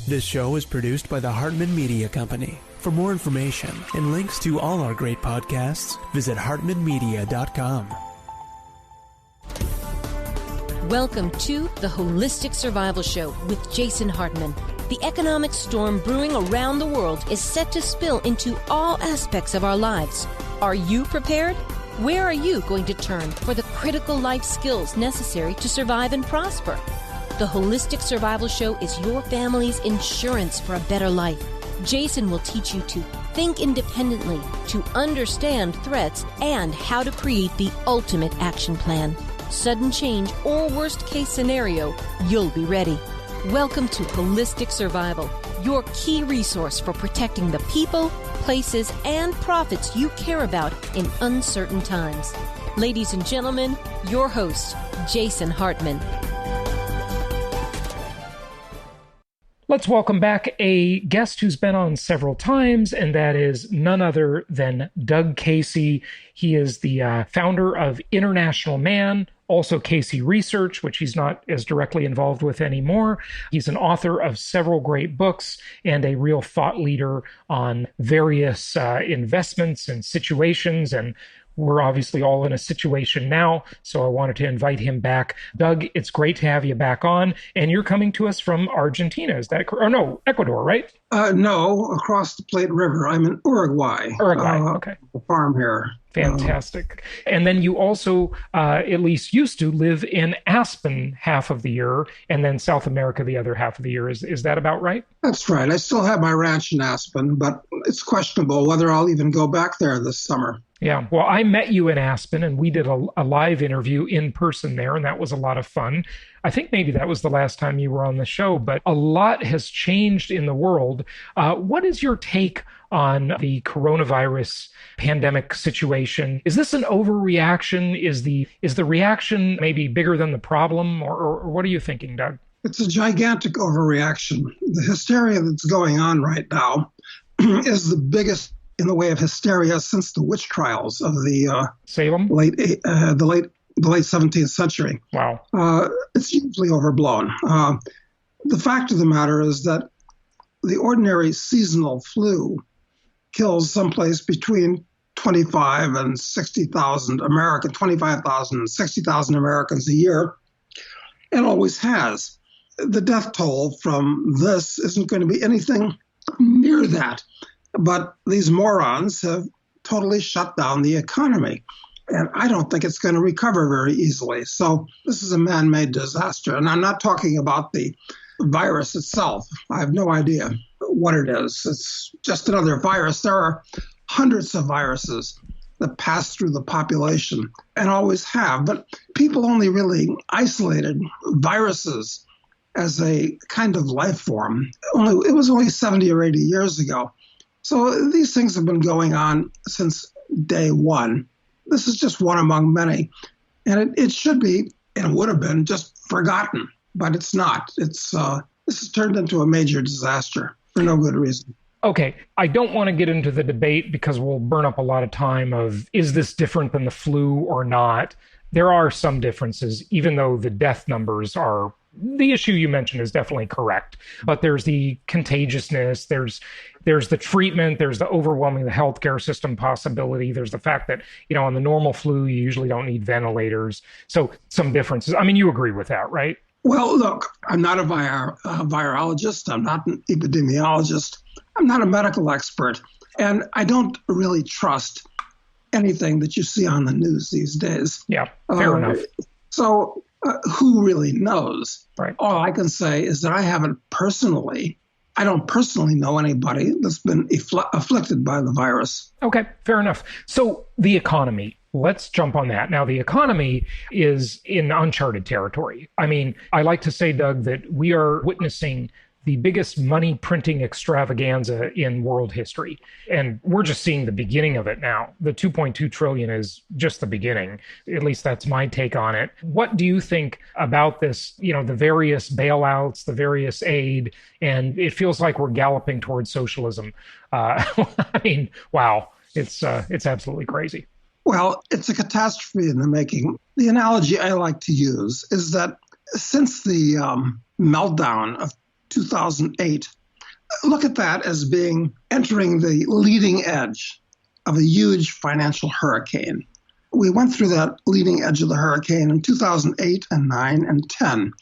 This show is produced by the Hartman Media Company. For more information and links to all our great podcasts, visit hartmanmedia.com. Welcome to the Holistic Survival Show with Jason Hartman. The economic storm brewing around the world is set to spill into all aspects of our lives. Are you prepared? Where are you going to turn for the critical life skills necessary to survive and prosper? The Holistic Survival Show is your family's insurance for a better life. Jason will teach you to think independently, to understand threats, and how to create the ultimate action plan. Sudden change or worst case scenario, you'll be ready. Welcome to Holistic Survival, your key resource for protecting the people, places, and profits you care about in uncertain times. Ladies and gentlemen, your host, Jason Hartman. Let's welcome back a guest who's been on several times, and that is none other than Doug Casey. He is the founder of International Man, also Casey Research, which he's not as directly involved with anymore. He's an author of several great books and a real thought leader on various investments and situations, and we're obviously all in a situation now, so I wanted to invite him back. Doug, it's great to have you back on, and you're coming to us from Argentina, is that correct? Oh, no, Ecuador, right? No, across the Plate River. I'm in Uruguay. Okay. A farm here. Fantastic. And then you also, at least used to, live in Aspen half of the year, and then South America the other half of the year. Is that about right? That's right. I still have my ranch in Aspen, but it's questionable whether I'll even go back there this summer. Yeah. Well, I met you in Aspen, and we did a live interview in person there, and that was a lot of fun. I think maybe that was the last time you were on the show, but a lot has changed in the world. What is your take on the coronavirus pandemic situation? Is this an overreaction? Is the reaction maybe bigger than the problem? Or what are you thinking, Doug? It's a gigantic overreaction. The hysteria that's going on right now is the biggest in the way of hysteria since the witch trials of the Salem? The late 17th century. Wow. It's hugely overblown. The fact of the matter is that the ordinary seasonal flu kills someplace between 25,000 and 60,000 Americans a year, and always has. The death toll from this isn't going to be anything near that. But these morons have totally shut down the economy. And I don't think it's going to recover very easily. So this is a man-made disaster. And I'm not talking about the virus itself. I have no idea what it is. It's just another virus. There are hundreds of viruses that pass through the population and always have. But people only really isolated viruses as a kind of life form. It was only 70 or 80 years ago. So these things have been going on since day one. This is just one among many. And it should be, and would have been, just forgotten. But it's not. This has turned into a major disaster for no good reason. Okay, I don't want to get into the debate because we'll burn up a lot of time of, is this different than the flu or not? There are some differences, even though the death numbers are, the issue you mentioned is definitely correct. But there's the contagiousness, there's the treatment, there's the overwhelming the healthcare system possibility, there's the fact that, on the normal flu, you usually don't need ventilators. So some differences. I mean, you agree with that, right? Well, look, I'm not a virologist. I'm not an epidemiologist. I'm not a medical expert. And I don't really trust anything that you see on the news these days. Yeah, fair enough. So who really knows? Right. All I can say is that I don't personally know anybody that's been afflicted by the virus. Okay, fair enough. So the economy, let's jump on that. Now, the economy is in uncharted territory. I mean, I like to say, Doug, that we are witnessing the biggest money printing extravaganza in world history. And we're just seeing the beginning of it now. The 2.2 trillion is just the beginning. At least that's my take on it. What do you think about this, the various bailouts, the various aid, and it feels like we're galloping towards socialism. I mean, wow, it's absolutely crazy. Well, it's a catastrophe in the making. The analogy I like to use is that since the meltdown of 2008, look at that as being entering the leading edge of a huge financial hurricane. We went through that leading edge of the hurricane in 2008 and 9 and 10.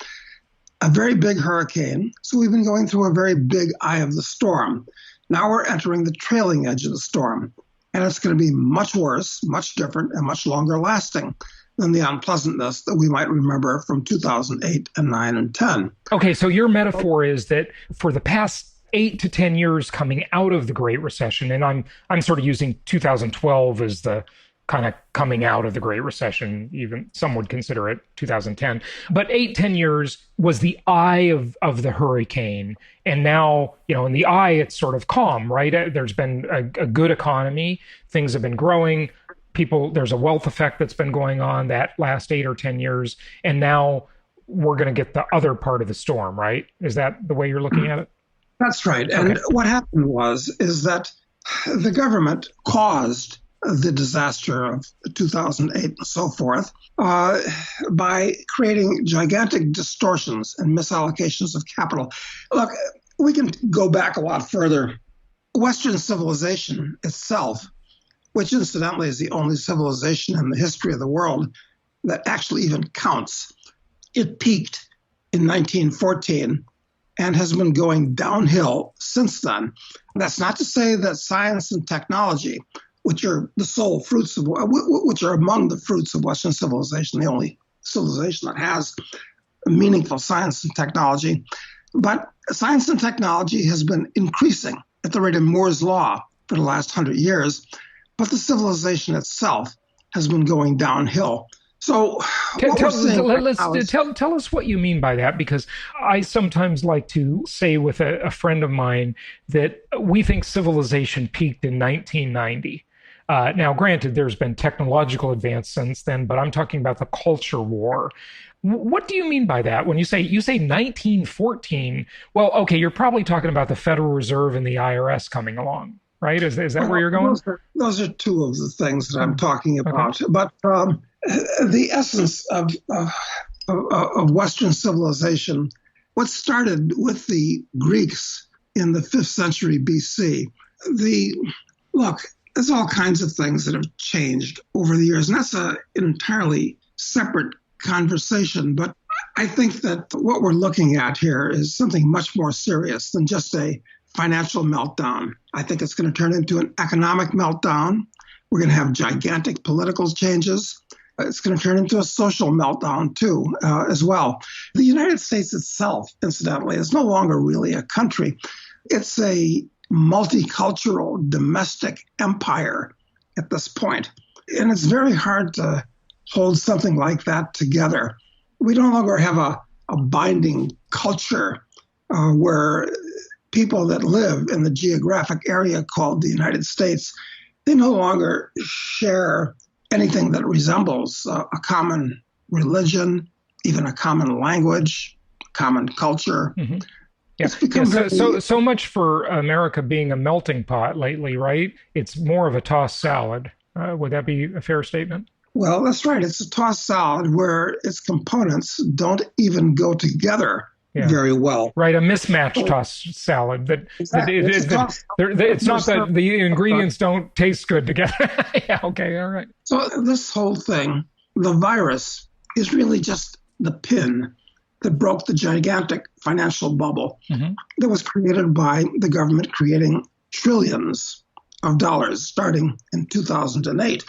A very big hurricane, so we've been going through a very big eye of the storm. Now we're entering the trailing edge of the storm, and it's going to be much worse, much different, and much longer lasting than the unpleasantness that we might remember from 2008 and 9 and 10. Okay, so your metaphor is that for the past 8 to 10 years coming out of the Great Recession, and I'm sort of using 2012 as the kind of coming out of the Great Recession, even some would consider it 2010. But 8-10 years was the eye of the hurricane. And now, in the eye, it's sort of calm, right? There's been a good economy. Things have been growing. There's a wealth effect that's been going on that last 8 or 10 years. And now we're going to get the other part of the storm, right? Is that the way you're looking at it? That's right. And what happened is that the government caused the disaster of 2008 and so forth by creating gigantic distortions and misallocations of capital. Look, we can go back a lot further. Western civilization itself, which incidentally is the only civilization in the history of the world that actually even counts, it peaked in 1914 and has been going downhill since then. That's not to say that science and technology, which are the sole fruits of, which are among the fruits of Western civilization, the only civilization that has meaningful science and technology. But science and technology has been increasing at the rate of Moore's law for the last 100 years, but the civilization itself has been going downhill. So tell us what you mean by that, because I sometimes like to say with a friend of mine that we think civilization peaked in 1990. Now, granted, there's been technological advance since then, but I'm talking about the culture war. What do you mean by that? When you say 1914, well, okay, you're probably talking about the Federal Reserve and the IRS coming along, right? Is that where you're going? Those are two of the things that I'm talking about. Okay. But the essence of Western civilization, what started with the Greeks in the 5th century BC, there's all kinds of things that have changed over the years, and that's an entirely separate conversation. But I think that what we're looking at here is something much more serious than just a financial meltdown. I think it's going to turn into an economic meltdown. We're going to have gigantic political changes. It's going to turn into a social meltdown, too, as well. The United States itself, incidentally, is no longer really a country. It's a multicultural domestic empire at this point. And it's very hard to hold something like that together. We no longer have a binding culture where people that live in the geographic area called the United States, they no longer share anything that resembles a common religion, even a common language, common culture. Mm-hmm. Yeah. So much for America being a melting pot lately, right? It's more of a tossed salad. Would that be a fair statement? Well, that's right. It's a tossed salad where its components don't even go together very well. Right, a mismatched tossed salad. It's not that the ingredients don't taste good together. Yeah, okay, all right. So this whole thing, the virus, is really just the pin that broke the gigantic financial bubble that was created by the government creating trillions of dollars starting in 2008.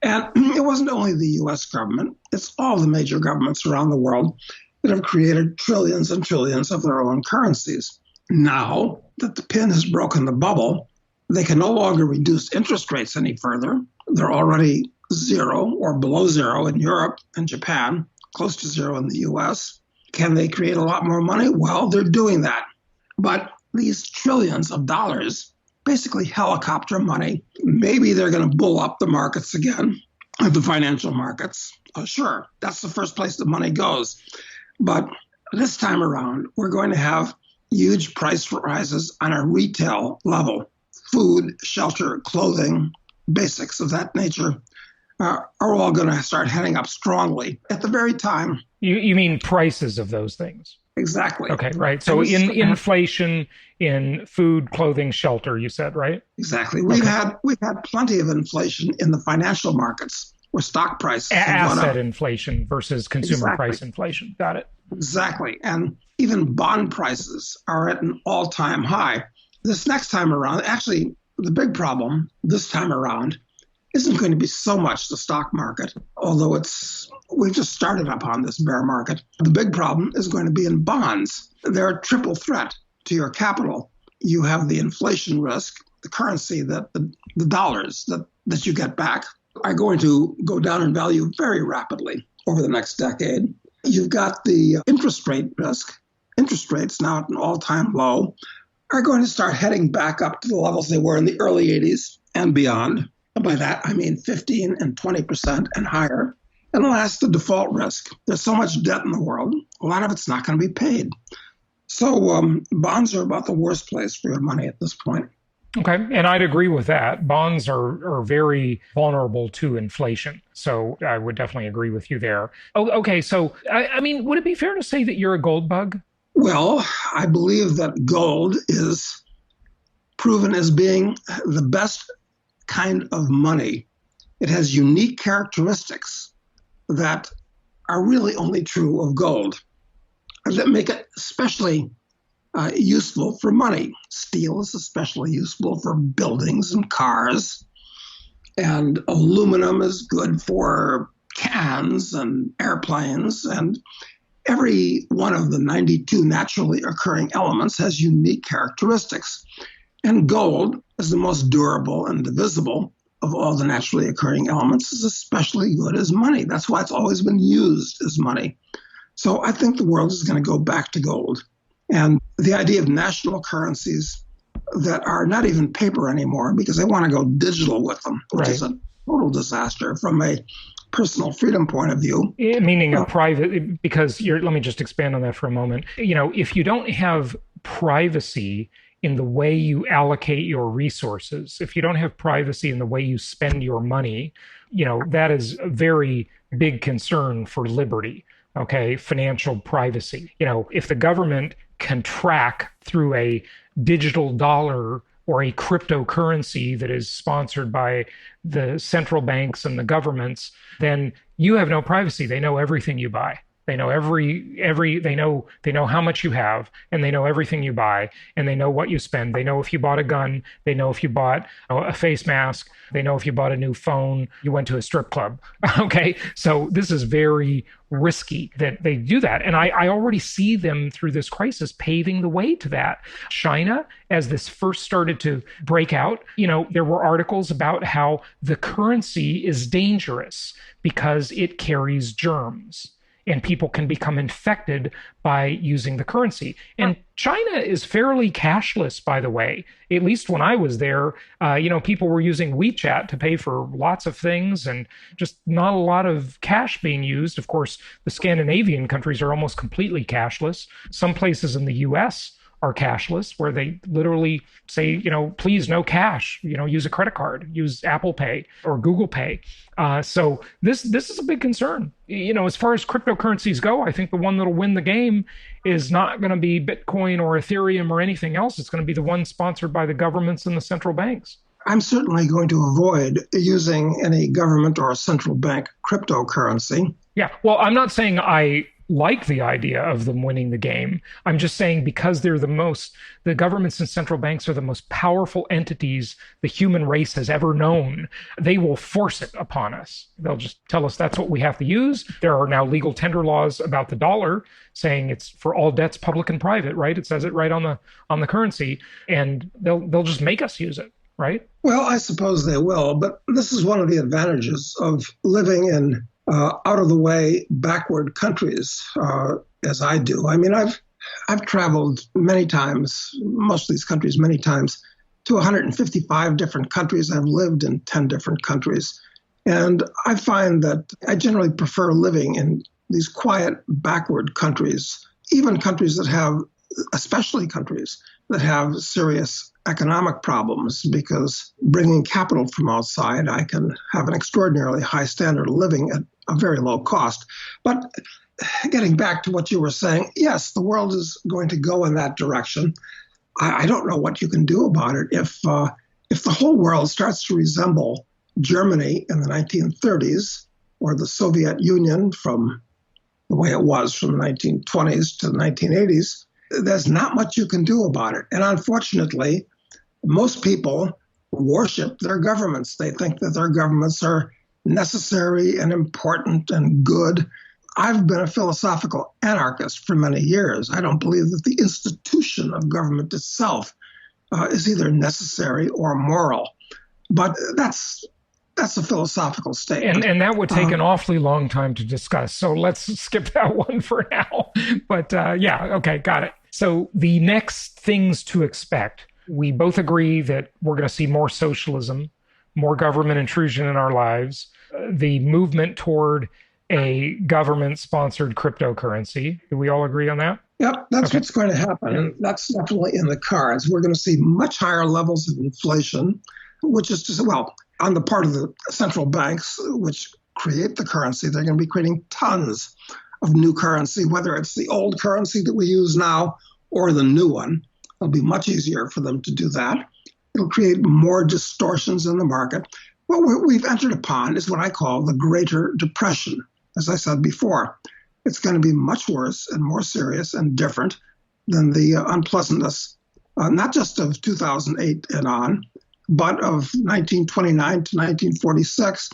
And it wasn't only the U.S. government, it's all the major governments around the world that have created trillions and trillions of their own currencies. Now that the pin has broken the bubble, they can no longer reduce interest rates any further. They're already zero or below zero in Europe and Japan, close to zero in the U.S. Can they create a lot more money? Well, they're doing that. But these trillions of dollars, basically helicopter money, maybe they're going to bull up the markets again, the financial markets. Sure, that's the first place the money goes. But this time around, we're going to have huge price rises on a retail level. Food, shelter, clothing, basics of that nature are all going to start heading up strongly at the very time. You mean prices of those things? Exactly. Okay, right. So in inflation in food, clothing, shelter, you said, right? Exactly. We've had plenty of inflation in the financial markets where stock prices have gone Asset up. inflation versus consumer price inflation. Got it. Exactly. And even bond prices are at an all-time high. This next time around, actually, the big problem this time around isn't going to be so much the stock market, although we've just started upon this bear market. The big problem is going to be in bonds. They're a triple threat to your capital. You have the inflation risk, the currency that the dollars that you get back are going to go down in value very rapidly over the next decade. You've got the interest rate risk. Interest rates now at an all-time low are going to start heading back up to the levels they were in the early 80s and beyond. By that, I mean 15 and 20% and higher. And last, the default risk. There's so much debt in the world, a lot of it's not going to be paid. So bonds are about the worst place for your money at this point. Okay, and I'd agree with that. Bonds are very vulnerable to inflation. So I would definitely agree with you there. Oh, okay, so, I mean, would it be fair to say that you're a gold bug? Well, I believe that gold is proven as being the best kind of money. It has unique characteristics that are really only true of gold that make it especially useful for money. Steel is especially useful for buildings and cars, and aluminum is good for cans and airplanes, and every one of the 92 naturally occurring elements has unique characteristics. And gold is the most durable and divisible of all the naturally occurring elements, is especially good as money. That's why it's always been used as money. So I think the world is going to go back to gold. And the idea of national currencies that are not even paper anymore because they want to go digital with them, which is a total disaster from a personal freedom point of view. Meaning a private, because let me just expand on that for a moment. If you don't have privacy in the way you allocate your resources, if you don't have privacy in the way you spend your money, that is a very big concern for liberty. Okay, financial privacy. If the government can track through a digital dollar or a cryptocurrency that is sponsored by the central banks and the governments, then you have no privacy. They know everything you buy. They know they know how much you have, and they know everything you buy, and they know what you spend. They know if you bought a gun, they know if you bought a face mask, they know if you bought a new phone, you went to a strip club. Okay, so this is very risky that they do that. And I already see them through this crisis paving the way to that. China, as this first started to break out, there were articles about how the currency is dangerous because it carries germs. And people can become infected by using the currency. And China is fairly cashless, by the way. At least when I was there, people were using WeChat to pay for lots of things and just not a lot of cash being used. Of course, the Scandinavian countries are almost completely cashless. Some places in the US are cashless, where they literally say, please no cash, use a credit card, use Apple Pay or Google Pay. So this is a big concern. As far as cryptocurrencies go, I think the one that'll win the game is not going to be Bitcoin or Ethereum or anything else. It's going to be the one sponsored by the governments and the central banks. I'm certainly going to avoid using any government or central bank cryptocurrency. Yeah, well, I'm not saying I like the idea of them winning the game. I'm just saying because the governments and central banks are the most powerful entities the human race has ever known, they will force it upon us. They'll just tell us that's what we have to use. There are now legal tender laws about the dollar saying it's for all debts, public and private, right? It says it right on the currency, and they'll just make us use it, right? Well, I suppose they will, but this is one of the advantages of living in out-of-the-way, backward countries, as I do. I mean, I've traveled many times, most of these countries many times, to 155 different countries. I've lived in 10 different countries. And I find that I generally prefer living in these quiet, backward countries, even countries that have, especially countries that have serious economic problems, because bringing capital from outside, I can have an extraordinarily high standard of living at a very low cost. But getting back to what you were saying, yes, the world is going to go in that direction. I don't know what you can do about it. If the whole world starts to resemble Germany in the 1930s or the Soviet Union from the way it was from the 1920s to the 1980s, there's not much you can do about it. And unfortunately, most people worship their governments. They think that their governments are necessary and important and good. I've been a philosophical anarchist for many years. I don't believe that the institution of government itself is either necessary or moral. But that's a philosophical statement. And that would take an awfully long time to discuss. So let's skip that one for now. But okay, got it. So the next things to expect, we both agree that we're going to see more socialism, more government intrusion in our lives, the movement toward a government-sponsored cryptocurrency. Do we all agree on that? Yep, that's what's going to happen. And that's definitely in the cards. We're going to see much higher levels of inflation, which is just, well, on the part of the central banks, which create the currency, they're going to be creating tons of new currency, whether it's the old currency that we use now or the new one. It'll be much easier for them to do that. It'll create more distortions in the market. What we've entered upon is what I call the Greater Depression. As I said before, it's going to be much worse and more serious and different than the unpleasantness, not just of 2008 and on, but of 1929 to 1946.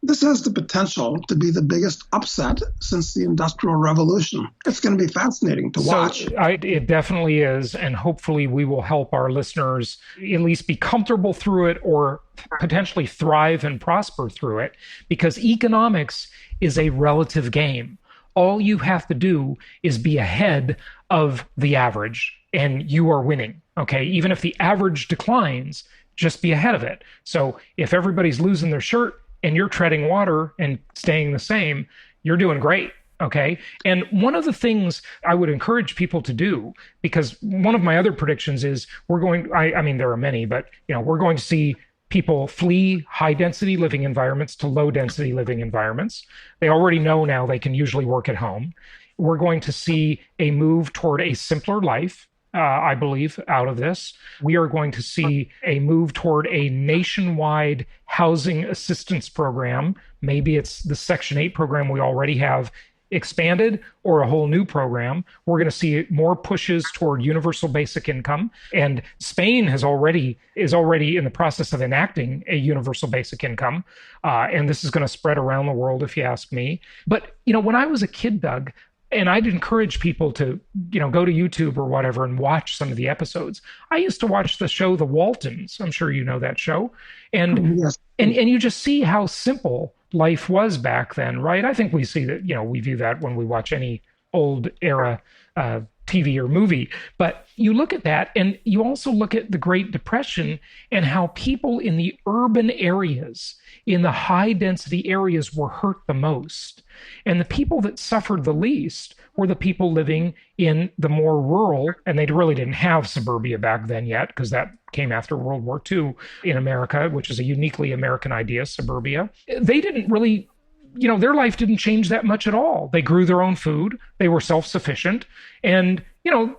This has the potential to be the biggest upset since the Industrial Revolution. It's going to be fascinating to watch. It definitely is, and hopefully we will help our listeners at least be comfortable through it or potentially thrive and prosper through it, because economics is a relative game. All you have to do is be ahead of the average, and you are winning, okay? Even if the average declines, just be ahead of it. So if everybody's losing their shirt, and you're treading water and staying the same, you're doing great, okay? And one of the things I would encourage people to do, because one of my other predictions is I mean, there are many, but we're going to see people flee high-density living environments to low-density living environments. They already know now they can usually work at home. We're going to see a move toward a simpler life, I believe, out of this. We are going to see a move toward a nationwide housing assistance program. Maybe it's the Section 8 program we already have expanded or a whole new program. We're going to see more pushes toward universal basic income. And Spain is already in the process of enacting a universal basic income. And this is going to spread around the world, if you ask me. But, when I was a kid, Doug, and I'd encourage people to, go to YouTube or whatever and watch some of the episodes. I used to watch the show The Waltons. I'm sure you know that show. And yes. and you just see how simple life was back then, right? I think we see that, we view that when we watch any old era TV or movie. But you look at that, and you also look at the Great Depression and how people in the urban areas, in the high density areas, were hurt the most. And the people that suffered the least were the people living in the more rural, and they really didn't have suburbia back then yet, because that came after World War II in America, which is a uniquely American idea, suburbia. They didn't really, their life didn't change that much at all. They grew their own food, they were self-sufficient, and,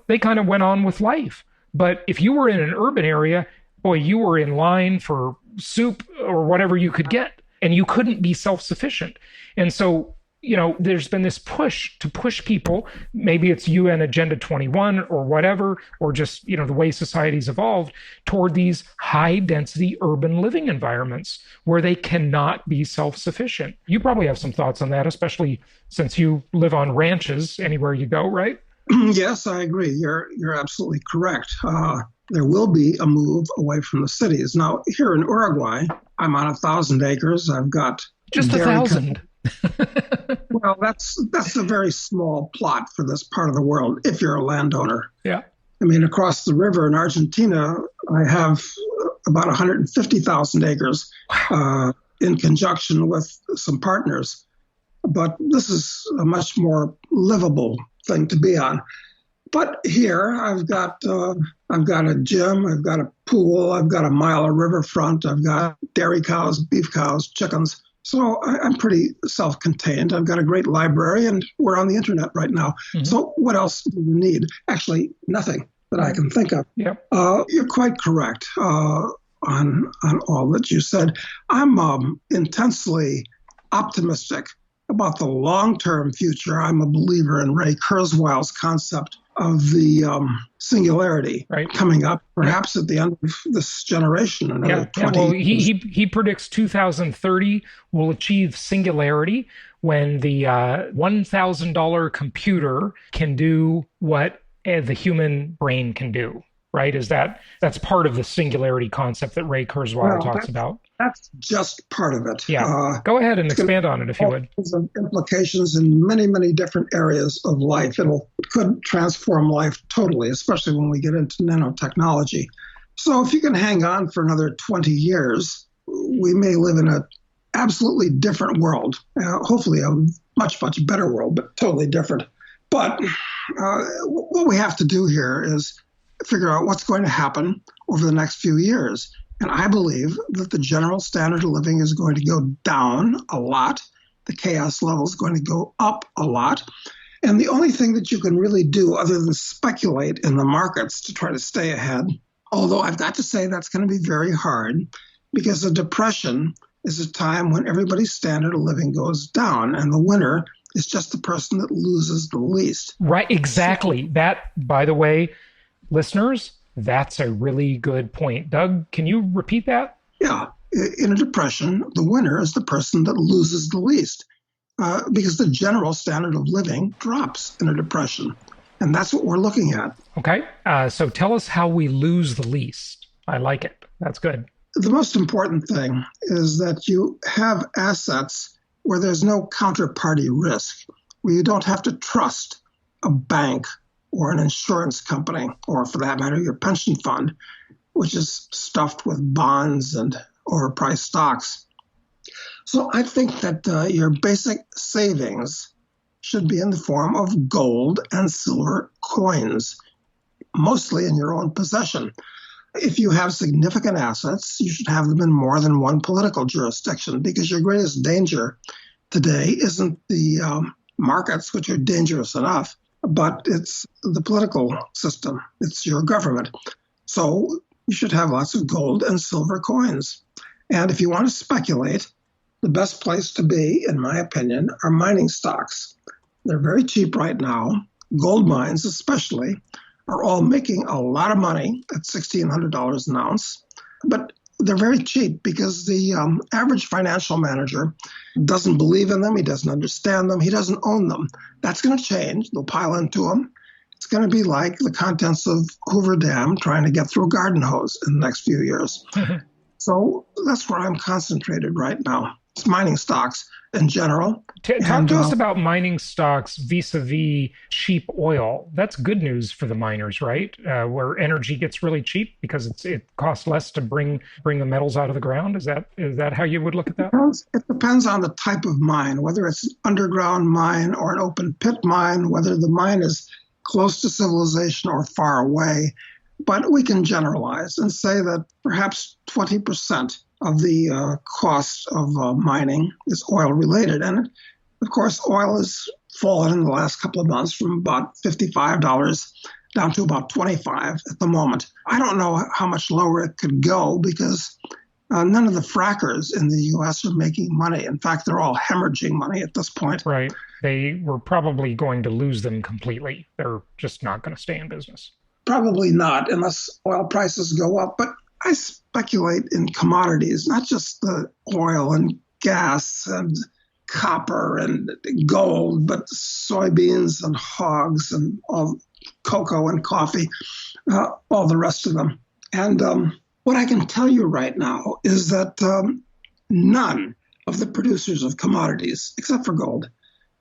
they kind of went on with life. But if you were in an urban area, boy, you were in line for soup or whatever you could get, and you couldn't be self-sufficient. And so, there's been this push to push people, maybe it's UN Agenda 21 or whatever, or just, the way society's evolved, toward these high-density urban living environments where they cannot be self-sufficient. You probably have some thoughts on that, especially since you live on ranches anywhere you go, right? Yes, I agree. You're absolutely correct. There will be a move away from the cities. Now, here in Uruguay, I'm on 1,000 acres. I've got just 1,000. Well, that's a very small plot for this part of the world, if you're a landowner. Yeah. I mean, across the river in Argentina, I have about 150,000 acres in conjunction with some partners. But this is a much more livable thing to be on. But here, I've got a gym, I've got a pool, I've got a mile of riverfront, I've got dairy cows, beef cows, chickens. So I'm pretty self-contained. I've got a great library, and we're on the internet right now. Mm-hmm. So what else do you need? Actually, nothing that I can think of. Yep. You're quite correct on all that you said. I'm intensely optimistic about the long-term future. I'm a believer in Ray Kurzweil's concept of the singularity coming up, perhaps at the end of this generation. Another 20 Well, he predicts 2030 will achieve singularity when the $1,000 computer can do what the human brain can do. Right? That's part of the singularity concept that Ray Kurzweil talks about? That's just part of it. Yeah. Go ahead and expand on it if you would. Implications in many, many different areas of life. It could transform life totally, especially when we get into nanotechnology. So if you can hang on for another 20 years, we may live in an absolutely different world. Hopefully a much, much better world, but totally different. But what we have to do here is figure out what's going to happen over the next few years. And I believe that the general standard of living is going to go down a lot. The chaos level is going to go up a lot. And the only thing that you can really do other than speculate in the markets to try to stay ahead, although I've got to say that's going to be very hard, because a depression is a time when everybody's standard of living goes down, and the winner is just the person that loses the least. Right, exactly. That, by the way, listeners, that's a really good point. Doug, can you repeat that? Yeah. In a depression, the winner is the person that loses the least because the general standard of living drops in a depression. And that's what we're looking at. Okay. So tell us how we lose the least. I like it. That's good. The most important thing is that you have assets where there's no counterparty risk, where you don't have to trust a bank or an insurance company, or for that matter, your pension fund, which is stuffed with bonds and overpriced stocks. So I think that your basic savings should be in the form of gold and silver coins, mostly in your own possession. If you have significant assets, you should have them in more than one political jurisdiction, because your greatest danger today isn't the markets, which are dangerous enough, but it's the political system. It's your government. So you should have lots of gold and silver coins. And if you want to speculate, the best place to be, in my opinion, are mining stocks. They're very cheap right now. Gold mines especially are all making a lot of money at $1,600 an ounce. But they're very cheap because the average financial manager doesn't believe in them. He doesn't understand them. He doesn't own them. That's going to change. They'll pile into them. It's going to be like the contents of Hoover Dam trying to get through a garden hose in the next few years. So that's where I'm concentrated right now. It's mining stocks in general. Talk to us about mining stocks vis-a-vis cheap oil. That's good news for the miners, right? Where energy gets really cheap because it costs less to bring the metals out of the ground. Is that how you would look at that? It depends on the type of mine, whether it's an underground mine or an open pit mine, whether the mine is close to civilization or far away. But we can generalize and say that perhaps 20% of the cost of mining is oil related. And of course, oil has fallen in the last couple of months from about $55 down to about $25 at the moment. I don't know how much lower it could go because none of the frackers in the U.S. are making money. In fact, they're all hemorrhaging money at this point. Right. They were probably going to lose them completely. They're just not going to stay in business. Probably not unless oil prices go up. But I speculate in commodities, not just the oil and gas and copper and gold, but soybeans and hogs and all cocoa and coffee, all the rest of them. And what I can tell you right now is that none of the producers of commodities, except for gold,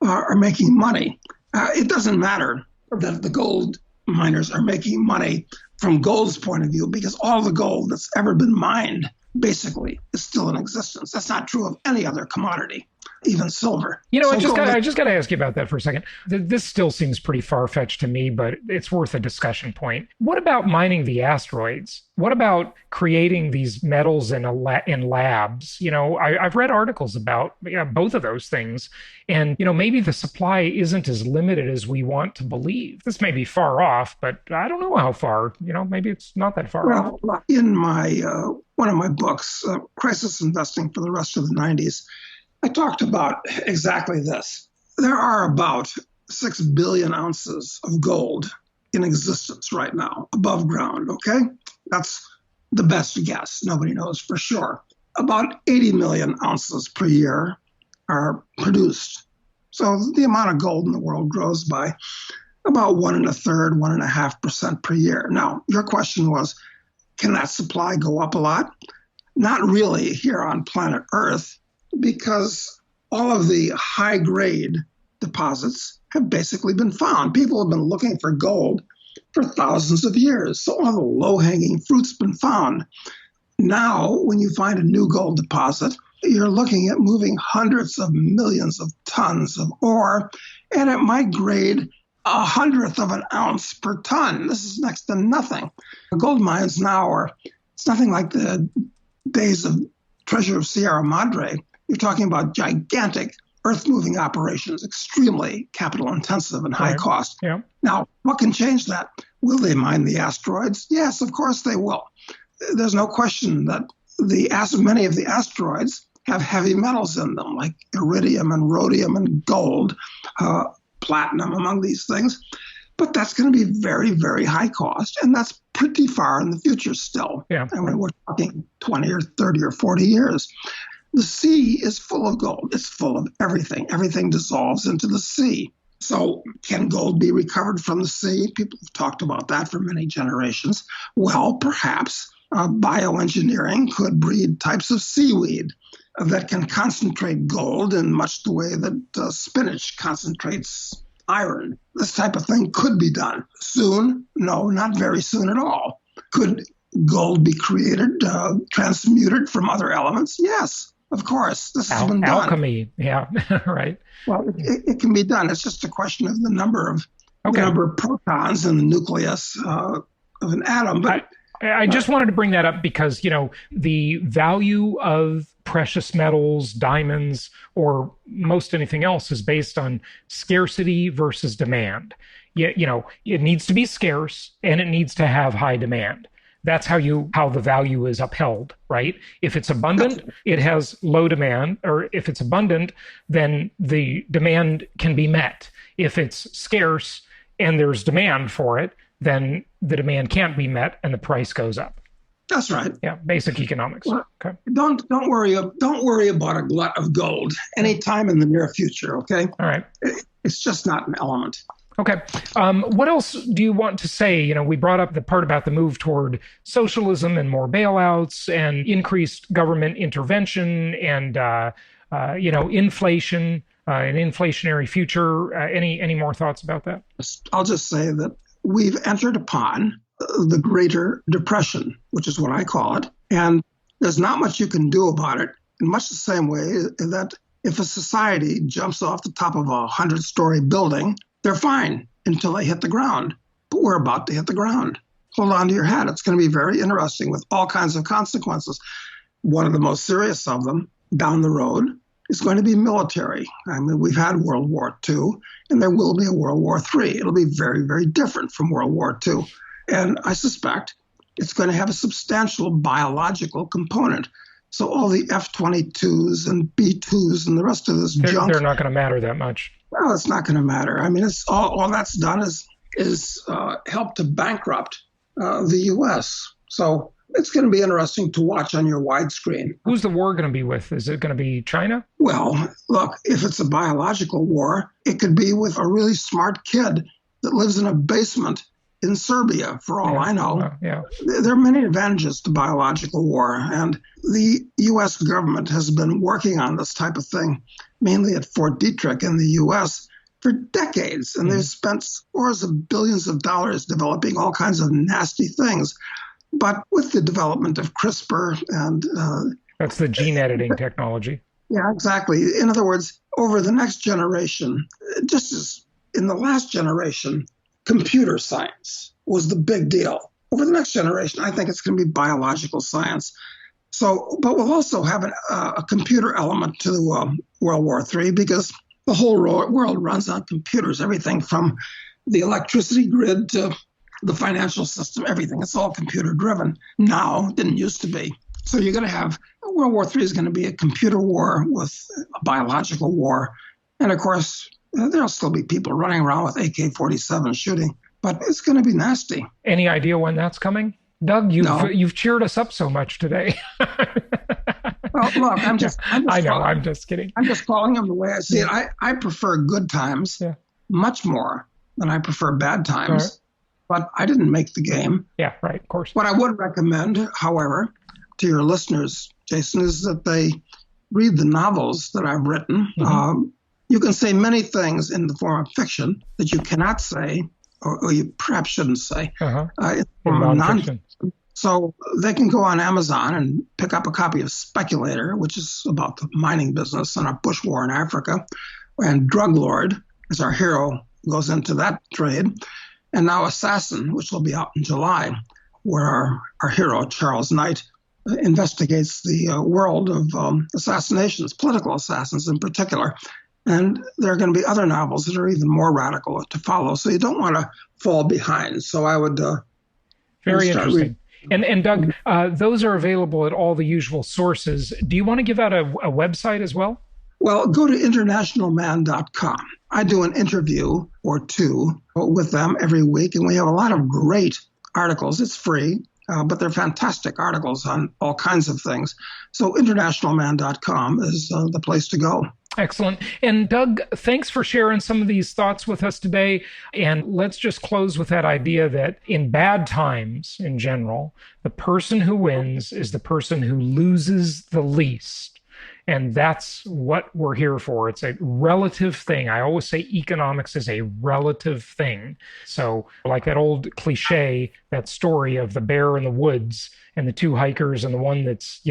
are making money. It doesn't matter that the gold miners are making money from gold's point of view, because all the gold that's ever been mined basically is still in existence. That's not true of any other commodity. even silver. I just got to ask you about that for a second. This still seems pretty far-fetched to me, but it's worth a discussion point. What about mining the asteroids? What about creating these metals in labs? I've read articles about both of those things, and maybe the supply isn't as limited as we want to believe. This may be far off, but I don't know how far. Maybe it's not that far off. Well, in my one of my books, Crisis Investing for the Rest of the 90s, I talked about exactly this. There are about 6 billion ounces of gold in existence right now, above ground, okay? That's the best guess. Nobody knows for sure. About 80 million ounces per year are produced. So the amount of gold in the world grows by about 1.5% per year. Now, your question was, can that supply go up a lot? Not really here on planet Earth, because all of the high-grade deposits have basically been found. People have been looking for gold for thousands of years, so all the low-hanging fruit's been found. Now, when you find a new gold deposit, you're looking at moving hundreds of millions of tons of ore, and it might grade 1/100th of an ounce per ton. This is next to nothing. Gold mines now it's nothing like the days of Treasure of Sierra Madre. You're talking about gigantic earth-moving operations, extremely capital-intensive and high cost. Yeah. Now, what can change that? Will they mine the asteroids? Yes, of course they will. There's no question that many of the asteroids have heavy metals in them, like iridium and rhodium and gold, platinum among these things. But that's going to be very, very high cost, and that's pretty far in the future still. Yeah. I mean, we're talking 20 or 30 or 40 years. The sea is full of gold. It's full of everything. Everything dissolves into the sea. So can gold be recovered from the sea? People have talked about that for many generations. Well, perhaps bioengineering could breed types of seaweed that can concentrate gold in much the way that spinach concentrates iron. This type of thing could be done. Soon? No, not very soon at all. Could gold be created, transmuted from other elements? Yes, of course. This has been done. Alchemy, yeah, right. Well, it can be done. It's just a question of the number of protons in the nucleus of an atom. But I just wanted to bring that up because, the value of precious metals, diamonds, or most anything else is based on scarcity versus demand. It needs to be scarce and it needs to have high demand. That's how the value is upheld, right? If it's abundant, it has low demand, or if it's abundant, then the demand can be met. If it's scarce and there's demand for it, then the demand can't be met and the price goes up. That's right. Yeah, basic economics. Well, okay. Don't worry about a glut of gold anytime in the near future. Okay. All right. It's just not an element. Okay. What else do you want to say? We brought up the part about the move toward socialism and more bailouts and increased government intervention and inflation, an inflationary future. Any more thoughts about that? I'll just say that we've entered upon the Greater Depression, which is what I call it. And there's not much you can do about it in much the same way that if a society jumps off the top of a 100-story building, they're fine until they hit the ground. But we're about to hit the ground. Hold on to your hat. It's going to be very interesting with all kinds of consequences. One of the most serious of them down the road is going to be military. I mean, we've had World War II, and there will be a World War III. It'll be very, very different from World War II. And I suspect it's going to have a substantial biological component. So all the F-22s and B-2s and the rest of this junk, they're not going to matter that much. Well, it's not going to matter. I mean, it's all that's done is help to bankrupt the U.S. So it's going to be interesting to watch on your widescreen. Who's the war going to be with? Is it going to be China? Well, look, if it's a biological war, it could be with a really smart kid that lives in a basement in Serbia, for all I know. Yeah. There are many advantages to biological war, and the U.S. government has been working on this type of thing, mainly at Fort Detrick in the U.S., for decades, and they've spent scores of billions of dollars developing all kinds of nasty things. But with the development of CRISPR and that's the gene editing technology. Yeah, exactly. In other words, over the next generation, just as in the last generation, computer science was the big deal. Over the next generation, I think it's going to be biological science. So, but we'll also have a computer element to World War III because the whole world runs on computers. Everything from the electricity grid to the financial system, everything. It's all computer driven now. It didn't used to be. So you're going to have World War III is going to be a computer war with a biological war. And of course, there'll still be people running around with AK-47 shooting, but it's going to be nasty. Any idea when that's coming? Doug, you've cheered us up so much today. Well, look, I'm just kidding. I'm just calling them the way I see it. I prefer good times much more than I prefer bad times. Right. But I didn't make the game. Yeah, right, of course. What I would recommend, however, to your listeners, Jason, is that they read the novels that I've written. Mm-hmm. You can say many things in the form of fiction that you cannot say, or you perhaps shouldn't say, in the form of nonfiction. So they can go on Amazon and pick up a copy of Speculator, which is about the mining business and a bush war in Africa, and Drug Lord, as our hero goes into that trade, and now Assassin, which will be out in July, where our hero, Charles Knight, investigates the world of assassinations, political assassins in particular. And there are going to be other novels that are even more radical to follow. So you don't want to fall behind. So I would very interesting. And Doug, those are available at all the usual sources. Do you want to give out a website as well? Well, go to internationalman.com. I do an interview or two with them every week, and we have a lot of great articles. It's free, but they're fantastic articles on all kinds of things. So internationalman.com is the place to go. Excellent. And Doug, thanks for sharing some of these thoughts with us today. And let's just close with that idea that in bad times in general, the person who wins is the person who loses the least. And that's what we're here for. It's a relative thing. I always say economics is a relative thing. So like that old cliche, that story of the bear in the woods and the two hikers and the one that's,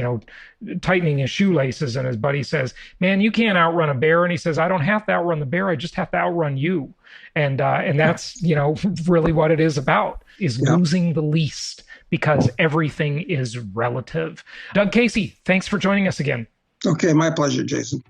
tightening his shoelaces, and his buddy says, man, you can't outrun a bear. And he says, I don't have to outrun the bear. I just have to outrun you. And that's, really what it is about, is losing the least, because everything is relative. Doug Casey, thanks for joining us again. Okay, my pleasure, Jason.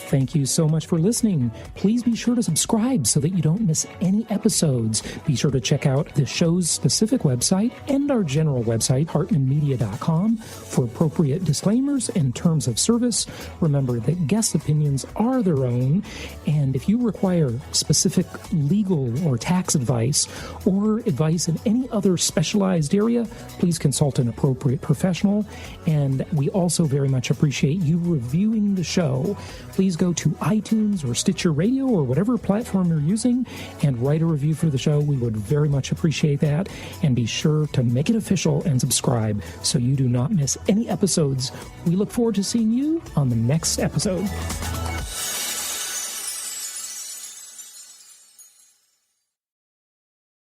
Thank you so much for listening. Please be sure to subscribe so that you don't miss any episodes. Be sure to check out the show's specific website and our general website, hartmanmedia.com, for appropriate disclaimers and terms of service. Remember that guest opinions are their own, and if you require specific legal or tax advice or advice in any other specialized area, please consult an appropriate professional. And we also very much appreciate you reviewing the show. Please go to iTunes or Stitcher Radio or whatever platform you're using and write a review for the show. We would very much appreciate that. And be sure to make it official and subscribe so you do not miss any episodes. We look forward to seeing you on the next episode.